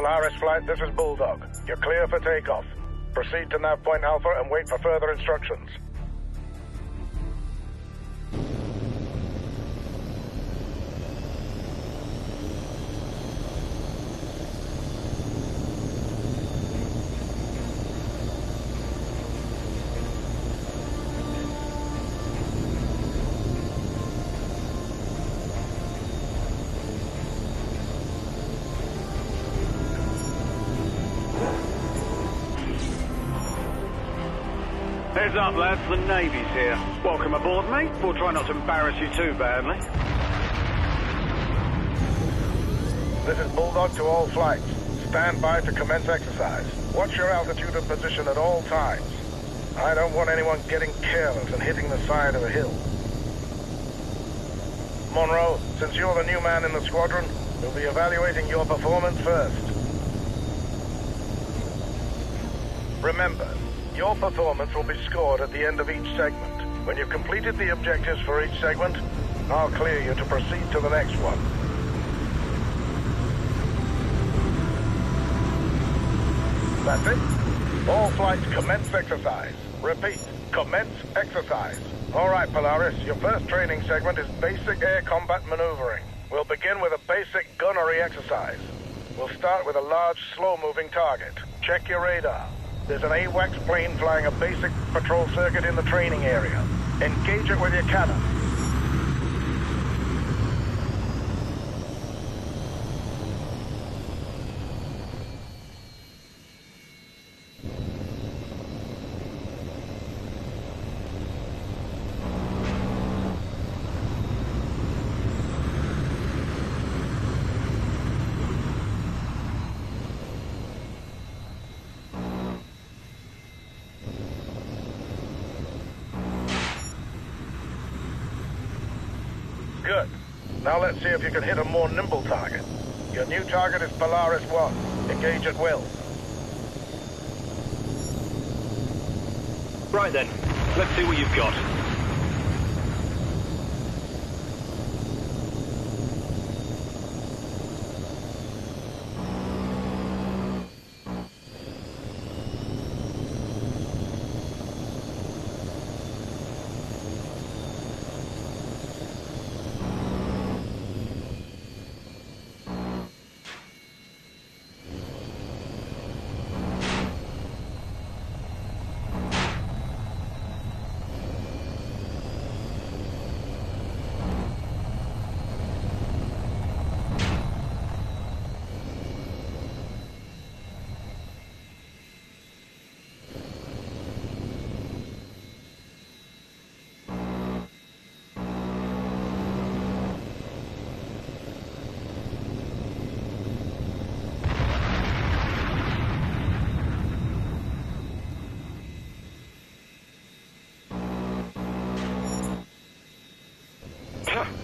Polaris Flight, this is Bulldog. You're clear for takeoff. Proceed to nav point Alpha and wait for further instructions. Heads up, lads, the Navy's here. Welcome aboard, mate. We'll try not to embarrass you too badly. This is Bulldog to all flights. Stand by to commence exercise. Watch your altitude and position at all times. I don't want anyone getting careless and hitting the side of a hill. Monroe, since you're the new man in the squadron, we'll be evaluating your performance first. Remember, your performance will be scored at the end of each segment. When you've completed the objectives for each segment, I'll clear you to proceed to the next one. That's it. All flights commence exercise. Repeat, commence exercise. All right, Polaris, your first training segment is basic air combat maneuvering. We'll begin with a basic gunnery exercise. We'll start with a large, slow-moving target. Check your radar. There's an H.A.W.X plane flying a basic patrol circuit in the training area. Engage it with your cannon. Good. Now let's see if you can hit a more nimble target. Your new target is Polaris 1. Engage at will. Right then, let's see what you've got.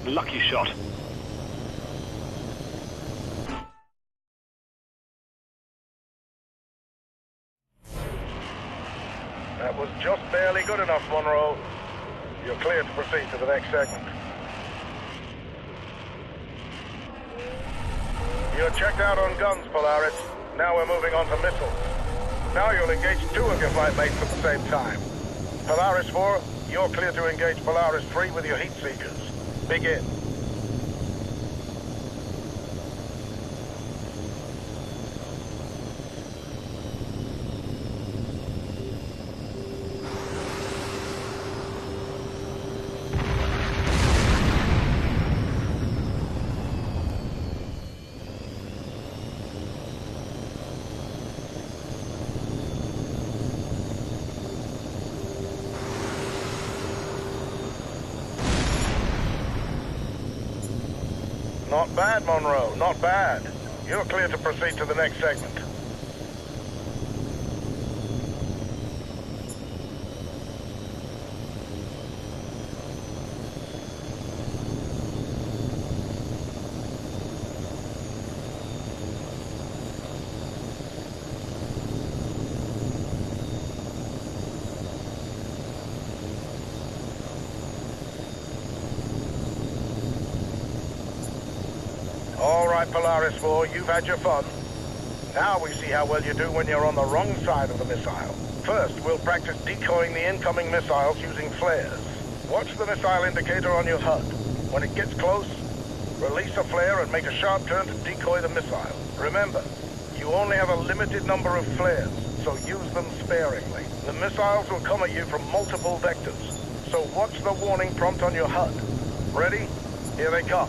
Lucky shot. That was just barely good enough, Monroe. You're clear to proceed to the next segment. You're checked out on guns, Polaris. Now we're moving on to missiles. Now you'll engage two of your flight mates at the same time. Polaris 4, you're clear to engage Polaris 3 with your heat seekers. Begin. Not bad, Monroe, not bad. You're clear to proceed to the next segment. All right, Polaris 4, you've had your fun. Now we see how well you do when you're on the wrong side of the missile. First, we'll practice decoying the incoming missiles using flares. Watch the missile indicator on your HUD. When it gets close, release a flare and make a sharp turn to decoy the missile. Remember, you only have a limited number of flares, so use them sparingly. The missiles will come at you from multiple vectors, so watch the warning prompt on your HUD. Ready? Here they come.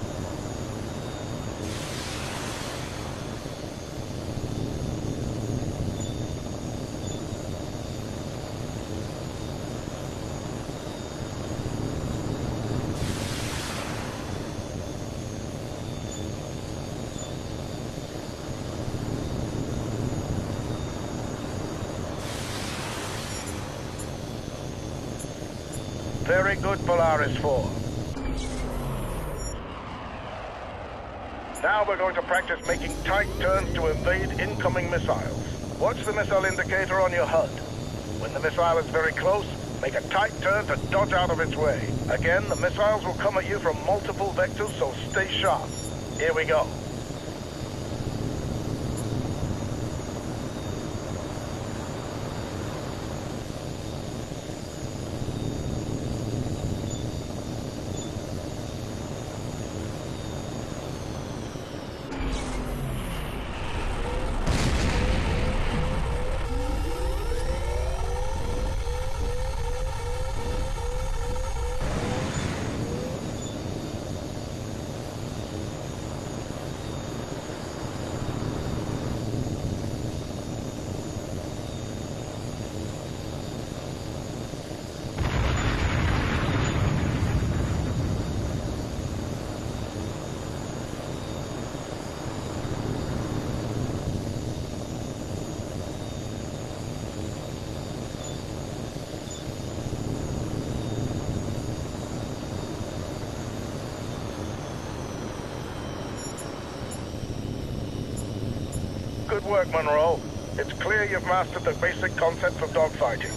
Very good, Polaris 4. Now we're going to practice making tight turns to evade incoming missiles. Watch the missile indicator on your HUD. When the missile is very close, make a tight turn to dodge out of its way. Again, the missiles will come at you from multiple vectors, so stay sharp. Here we go. Good work, Monroe. It's clear you've mastered the basic concepts of dogfighting.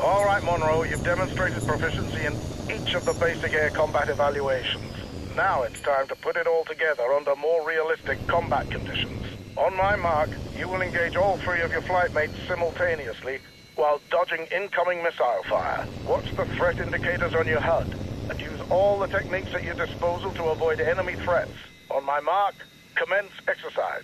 All right, Monroe, you've demonstrated proficiency in each of the basic air combat evaluations. Now it's time to put it all together under more realistic combat conditions. On my mark, you will engage all three of your flight mates simultaneously while dodging incoming missile fire. Watch the threat indicators on your HUD and use all the techniques at your disposal to avoid enemy threats. On my mark, commence exercise.